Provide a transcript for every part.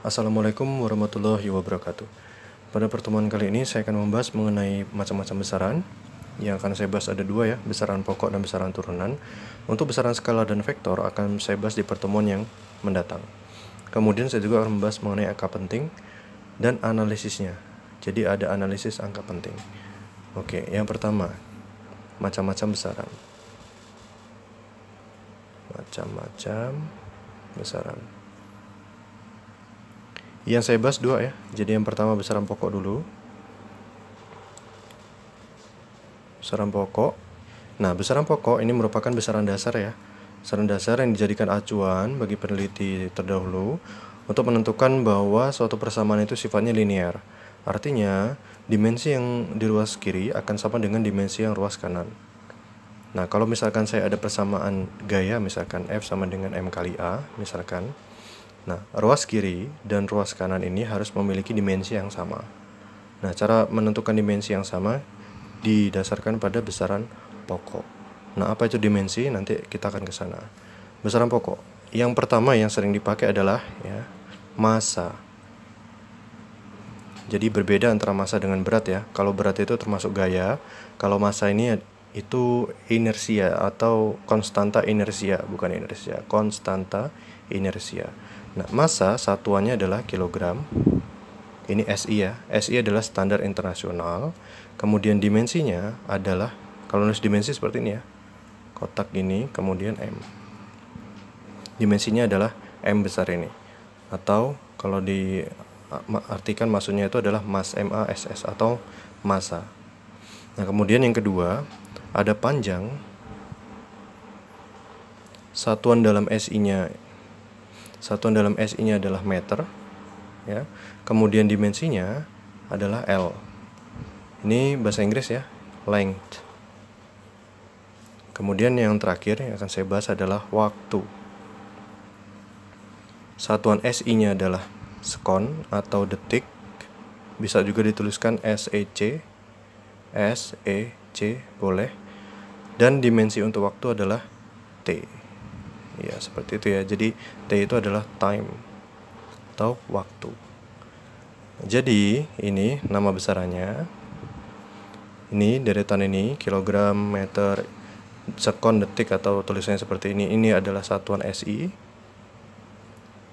Assalamualaikum warahmatullahi wabarakatuh. Pada pertemuan kali ini saya akan membahas mengenai macam-macam besaran. Yang akan saya bahas ada dua ya, besaran pokok dan besaran turunan. Untuk besaran skala dan vektor akan saya bahas di pertemuan yang mendatang. Kemudian saya juga akan membahas mengenai angka penting dan analisisnya. Jadi ada analisis angka penting. Oke, yang pertama, macam-macam besaran. Macam-macam besaran. Yang saya bahas dua ya. Jadi yang pertama besaran pokok dulu. Besaran pokok. Nah, besaran pokok ini merupakan besaran dasar ya. Besaran dasar yang dijadikan acuan bagi peneliti terdahulu untuk menentukan bahwa suatu persamaan itu sifatnya linear. Artinya, dimensi yang di ruas kiri akan sama dengan dimensi yang ruas kanan. Nah, kalau misalkan saya ada persamaan gaya, misalkan F sama dengan M kali A, misalkan. Nah, ruas kiri dan ruas kanan ini harus memiliki dimensi yang sama. Nah, cara menentukan dimensi yang sama didasarkan pada besaran pokok. Nah, apa itu dimensi? Nanti kita akan ke sana. Besaran pokok. Yang pertama yang sering dipakai adalah ya, massa. Jadi berbeda antara massa dengan berat ya. Kalau berat itu termasuk gaya, kalau massa ini itu inersia atau konstanta inersia, bukan inersia, konstanta inersia. Nah, massa satuannya adalah kilogram. Ini SI ya. SI adalah standar internasional. Kemudian dimensinya adalah, kalau nulis dimensi seperti ini ya, kotak ini, kemudian M. Dimensinya adalah M besar ini. Atau kalau diartikan maksudnya itu adalah mass, MASS, atau massa. Nah, kemudian yang kedua, ada panjang. Satuan dalam SI-nya adalah meter ya. Kemudian dimensinya adalah L. Ini bahasa Inggris ya, length. Kemudian yang terakhir yang akan saya bahas adalah waktu. Satuan SI-nya adalah sekon atau detik. Bisa juga dituliskan SEC. SEC boleh. Dan dimensi untuk waktu adalah T. Ya, seperti itu ya. Jadi T itu adalah time atau waktu. Jadi ini nama besarannya. Ini deretan ini, kilogram, meter, sekon, detik, atau tulisannya seperti ini. Ini adalah satuan SI.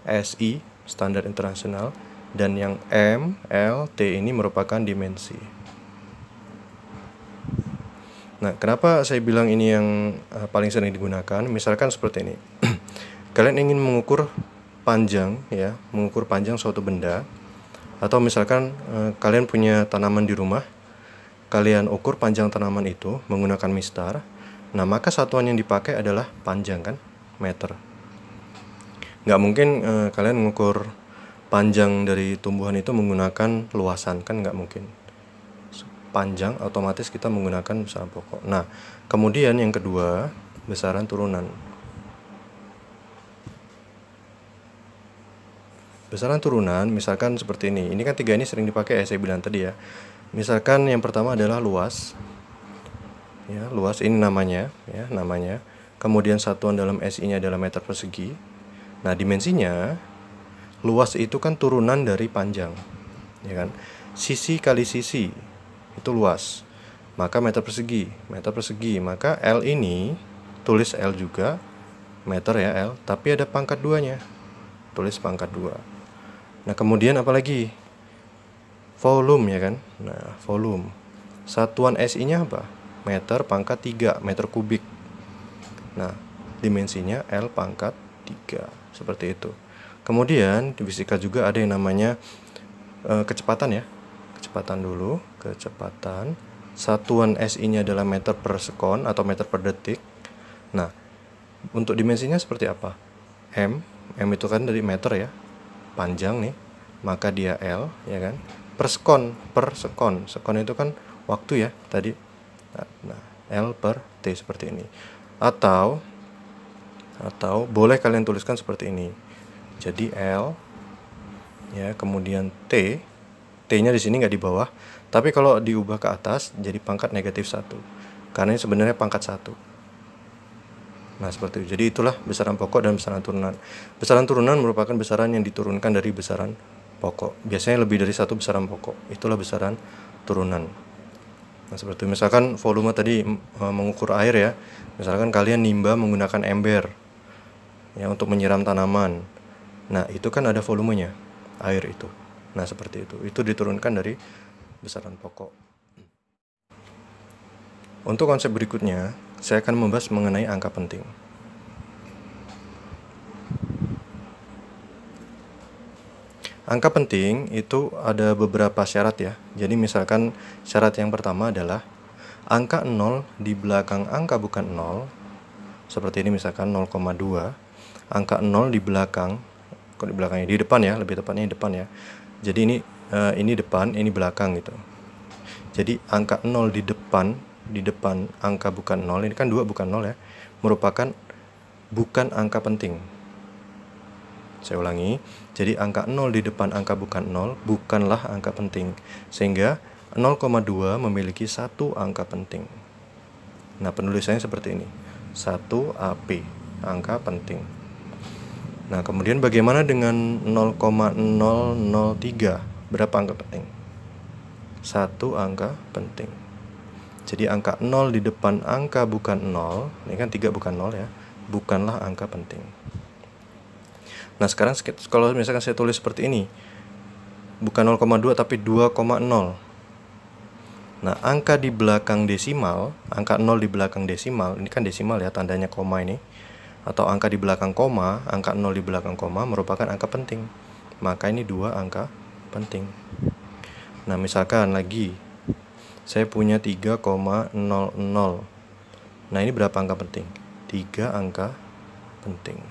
SI standar internasional, dan yang M, L, T ini merupakan dimensi. Nah, kenapa saya bilang ini yang paling sering digunakan? Misalkan seperti ini. Kalian ingin mengukur panjang ya, mengukur panjang suatu benda. Atau misalkan kalian punya tanaman di rumah, kalian ukur panjang tanaman itu menggunakan mistar. Nah, maka satuan yang dipakai adalah panjang kan, meter. Nggak mungkin kalian mengukur panjang dari tumbuhan itu menggunakan luasan, kan nggak mungkin. Panjang otomatis kita menggunakan besaran pokok. Nah, kemudian yang kedua, besaran turunan. Besaran turunan misalkan seperti ini. Ini kan tiga ini sering dipakai ya, saya bilang tadi ya. Misalkan yang pertama adalah luas. Ya, luas ini namanya ya, namanya. Kemudian satuan dalam SI-nya adalah meter persegi. Nah, dimensinya luas itu kan turunan dari panjang. Ya kan? Sisi kali sisi itu luas, maka meter persegi, maka L ini tulis L juga, meter ya L, tapi ada pangkat 2-nya, tulis pangkat 2. Nah, kemudian apalagi? Volume ya kan. Nah, volume, satuan SI-nya apa? Meter pangkat 3, meter kubik. Nah, dimensinya L pangkat 3, seperti itu. Kemudian di fisika juga ada yang namanya kecepatan ya. Kecepatan dulu, kecepatan. Satuan SI-nya adalah meter per sekon atau meter per detik. Nah, untuk dimensinya seperti apa? M itu kan dari meter ya, panjang nih, maka dia L ya kan. Per sekon. Sekon itu kan waktu ya tadi. Nah, L per T seperti ini. Atau boleh kalian tuliskan seperti ini. Jadi L ya, kemudian T-nya di sini nggak di bawah, tapi kalau diubah ke atas jadi pangkat -1, karena ini sebenarnya pangkat 1. Nah, seperti itu. Jadi itulah besaran pokok dan besaran turunan. Besaran turunan merupakan besaran yang diturunkan dari besaran pokok. Biasanya lebih dari satu besaran pokok. Itulah besaran turunan. Nah, seperti misalkan volume tadi mengukur air ya. Misalkan kalian nimba menggunakan ember ya untuk menyiram tanaman. Nah, itu kan ada volumenya, air itu. Nah, seperti itu. Itu diturunkan dari besaran pokok. Untuk konsep berikutnya, saya akan membahas mengenai angka penting. Angka penting itu ada beberapa syarat ya. Jadi misalkan syarat yang pertama adalah angka 0 di belakang angka bukan 0. Seperti ini misalkan 0,2. Angka 0 di belakang, kok di belakangnya? Di depan ya, lebih tepatnya di depan ya. Jadi ini depan, ini belakang gitu. Jadi angka 0 di depan angka bukan 0, ini kan 2 bukan 0 ya, merupakan bukan angka penting. Saya ulangi, jadi angka 0 di depan angka bukan 0 bukanlah angka penting, sehingga 0,2 memiliki satu angka penting. Nah, penulisannya seperti ini, 1 AP, angka penting. Nah, kemudian bagaimana dengan 0,003, berapa angka penting? Satu angka penting. Jadi angka 0 di depan angka bukan 0, ini kan 3 bukan 0 ya, bukanlah angka penting. Nah, sekarang kalau misalkan saya tulis seperti ini, bukan 0,2 tapi 2,0. Nah, angka di belakang desimal, angka 0 di belakang desimal, ini kan desimal ya, tandanya koma ini. Atau angka di belakang koma, angka 0 di belakang koma merupakan angka penting. Maka ini 2 angka penting. Nah, misalkan lagi, saya punya 3,00. Nah, ini berapa angka penting? 3 angka penting.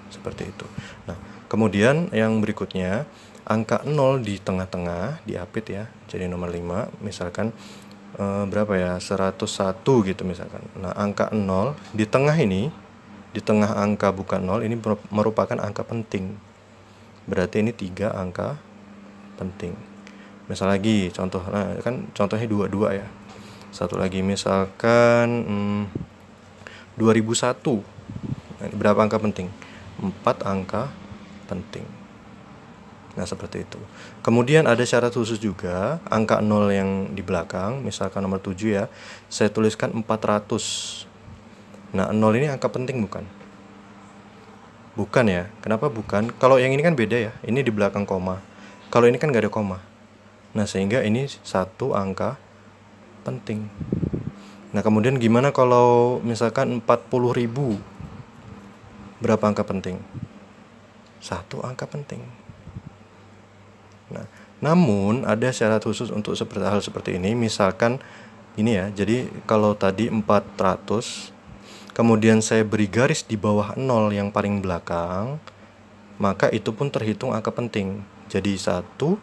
Seperti itu. Nah, kemudian yang berikutnya, angka 0 di tengah-tengah, diapit ya, jadi nomor 5, misalkan berapa ya, 101 gitu misalkan. Nah, angka 0 di tengah ini, di tengah angka bukan 0, ini merupakan angka penting. Berarti ini 3 angka penting. Misal lagi, contoh, nah kan contohnya 22 ya. Satu lagi, misalkan 2001. Nah, ini berapa angka penting? 4 angka penting. Nah, seperti itu. Kemudian ada syarat khusus juga, angka 0 yang di belakang, misalkan nomor 7 ya, saya tuliskan 400. Nah, 0 ini angka penting bukan? Bukan ya. Kenapa bukan? Kalau yang ini kan beda ya, ini di belakang koma. Kalau ini kan nggak ada koma. Nah, sehingga ini satu angka penting. Nah, kemudian gimana kalau misalkan 40.000? Berapa angka penting? Satu angka penting. Nah, namun ada syarat khusus untuk hal seperti ini. Misalkan ini ya, jadi kalau tadi 400, kemudian saya beri garis di bawah 0 yang paling belakang, maka itu pun terhitung angka penting. Jadi 1,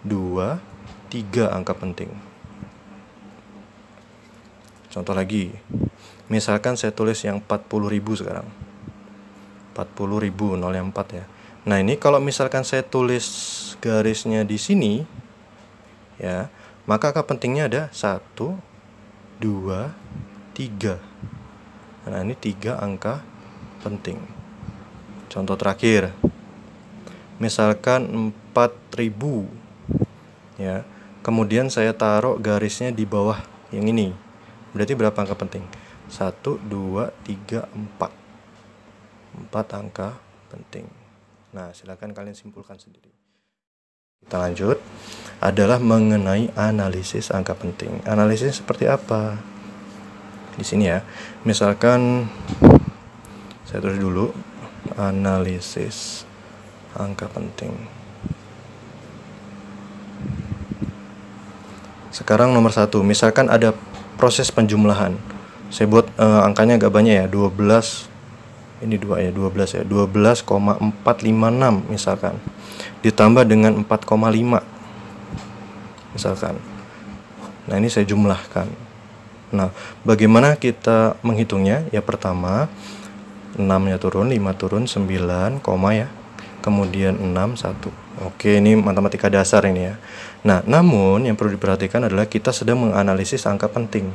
2, 3 angka penting. Contoh lagi, misalkan saya tulis yang 40.000 sekarang. 40.000, 0 yang 4 ya. Nah, ini kalau misalkan saya tulis garisnya di sini ya, maka angka pentingnya ada 1, 2, 3. Nah, ini 3 angka penting. Contoh terakhir, misalkan 4.000 ya, kemudian saya taruh garisnya di bawah yang ini. Berarti berapa angka penting? 1, 2, 3, 4. 4 angka penting. Nah, silakan kalian simpulkan sendiri. Kita lanjut, adalah mengenai analisis angka penting. Analisis seperti apa? Di sini ya. Misalkan saya tulis dulu analisis angka penting. Sekarang nomor 1, misalkan ada proses penjumlahan. Saya buat angkanya agak banyak ya, 12. Ini 2 ya, 12 ya, 12,456 misalkan, ditambah dengan 4,5 misalkan. Nah, ini saya jumlahkan. Nah, bagaimana kita menghitungnya? Ya, pertama 6-nya turun, 5 turun, 9, ya, kemudian 6, 1. Oke, ini matematika dasar ini ya. Nah, namun yang perlu diperhatikan adalah kita sedang menganalisis angka penting.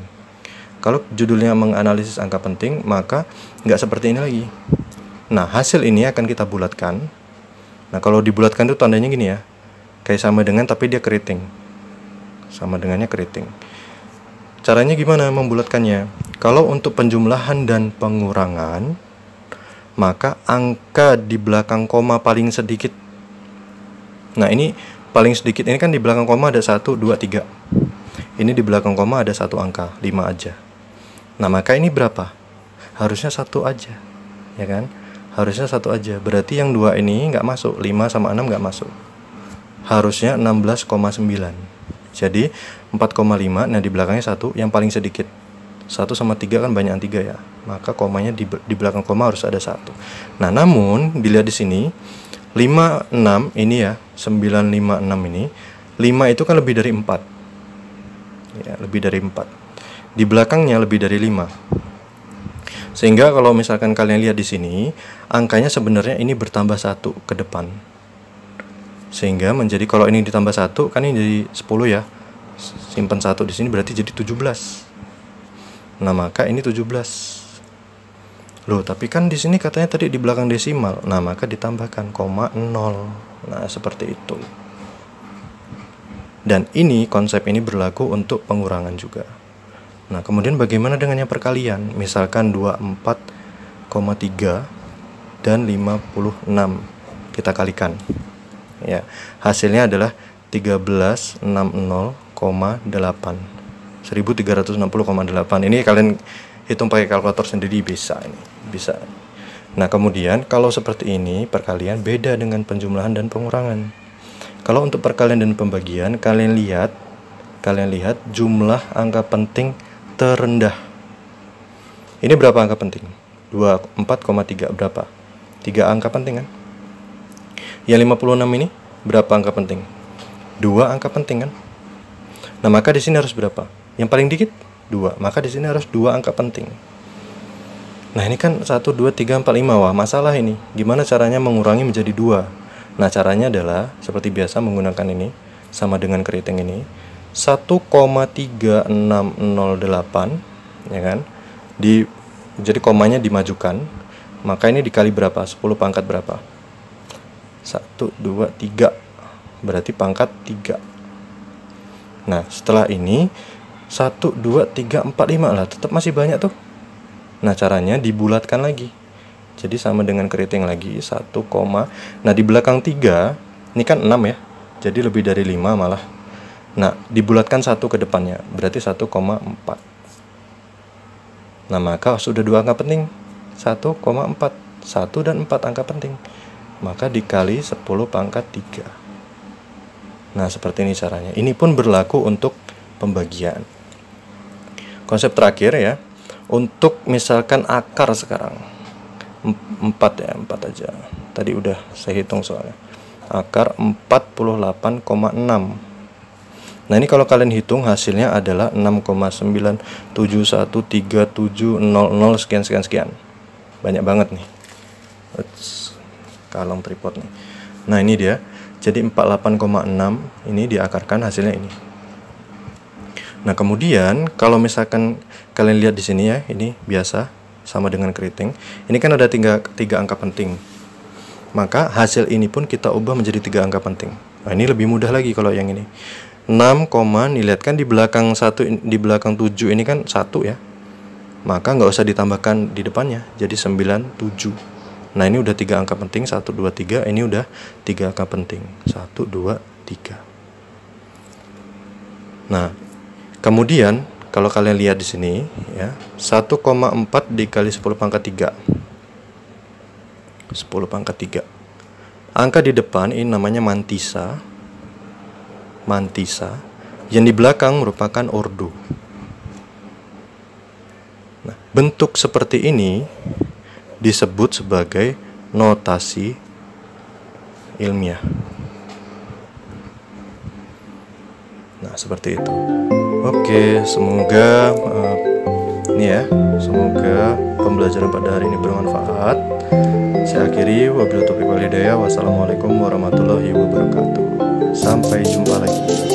Kalau judulnya menganalisis angka penting, maka nggak seperti ini lagi. Nah, hasil ini akan kita bulatkan. Nah, kalau dibulatkan itu tandanya gini ya, kayak sama dengan tapi dia keriting. Sama dengannya keriting. Caranya gimana membulatkannya? Kalau untuk penjumlahan dan pengurangan, maka angka di belakang koma paling sedikit. Nah, ini paling sedikit ini kan di belakang koma ada 1, 2, 3. Ini di belakang koma ada satu angka, 5 aja. Nah, maka ini berapa? Harusnya 1 aja, ya kan? Harusnya 1 aja. Berarti yang 2 ini nggak masuk, 5 sama 6 nggak masuk. Harusnya 16,9. Jadi 4,5, nah di belakangnya 1, yang paling sedikit. 1 sama 3 kan banyak 3 ya. Maka komanya di belakang koma harus ada 1. Nah, namun dilihat di sini 56 ini ya, 956 ini, 5 itu kan lebih dari 4. Ya, lebih dari 4. Di belakangnya lebih dari 5. Sehingga kalau misalkan kalian lihat di sini, angkanya sebenarnya ini bertambah 1 ke depan. Sehingga menjadi kalau ini ditambah 1 kan ini jadi 10 ya. Simpan 1 di sini berarti jadi 17. Nah, maka ini 17. Loh, tapi kan di sini katanya tadi di belakang desimal. Nah, maka ditambahkan koma 0. Nah, seperti itu. Dan ini konsep ini berlaku untuk pengurangan juga. Nah, kemudian bagaimana dengan yang perkalian? Misalkan 24,3 dan 56 kita kalikan. Ya, hasilnya adalah 1360,8. 1360,8. Ini kalian hitung pakai kalkulator sendiri bisa ini. Bisa. Nah, kemudian kalau seperti ini perkalian beda dengan penjumlahan dan pengurangan. Kalau untuk perkalian dan pembagian, kalian lihat jumlah angka penting terendah. Ini berapa angka penting? 24,3 berapa? 3 angka penting kan? Yang 56 ini berapa angka penting? 2 angka penting kan? Nah, maka di sini harus berapa? Yang paling dikit 2. Maka di sini harus 2 angka penting. Nah, ini kan 1 2 3 4 5. Wah, masalah ini. Gimana caranya mengurangi menjadi 2? Nah, caranya adalah seperti biasa menggunakan ini sama dengan keriting ini. 1,3608 ya kan? Jadi komanya dimajukan. Maka ini dikali berapa? 10 pangkat berapa? 1 2 3. Berarti pangkat 3. Nah, setelah ini 1 2 3 4 5 lah, tetap masih banyak tuh. Nah, caranya dibulatkan lagi. Jadi sama dengan keriting lagi 1, nah di belakang 3 ini kan 6 ya. Jadi lebih dari 5 malah. Nah, dibulatkan 1 ke depannya, berarti 1,4. Nah, maka sudah 2 angka penting. 1,4. 1 dan 4 angka penting. Maka dikali 10 pangkat 3. Nah, seperti ini caranya. Ini pun berlaku untuk pembagian. Konsep terakhir ya. Untuk misalkan akar sekarang. 4 ya, 4 aja. Tadi udah saya hitung soalnya. Akar 48,6. Nah, ini kalau kalian hitung hasilnya adalah 6,9713700 sekian. Banyak banget nih. Kalong tripod nih. Nah, ini dia. Jadi 48,6 ini diakarkan hasilnya ini. Nah, kemudian kalau misalkan kalian lihat di sini ya, ini biasa sama dengan keriting. Ini kan ada 3 angka penting. Maka hasil ini pun kita ubah menjadi 3 angka penting. Nah, ini lebih mudah lagi kalau yang ini. 6, lihat kan di belakang 7 ini kan 1 ya. Maka nggak usah ditambahkan di depannya. Jadi 97. Nah, ini udah 3 angka penting, 1 2 3. Ini udah 3 angka penting. 1 2 3. Nah, kemudian kalau kalian lihat di sini ya, 1,4 dikali 10 pangkat 3. 10 pangkat 3. Angka di depan ini namanya mantisa. Yang di belakang merupakan ordo. Nah, bentuk seperti ini disebut sebagai notasi ilmiah. Nah, seperti itu. Oke, semoga semoga pembelajaran pada hari ini bermanfaat. Saya akhiri, wabillahi taufiq wal hidayah. Wassalamualaikum warahmatullahi wabarakatuh. Sampai jumpa lagi.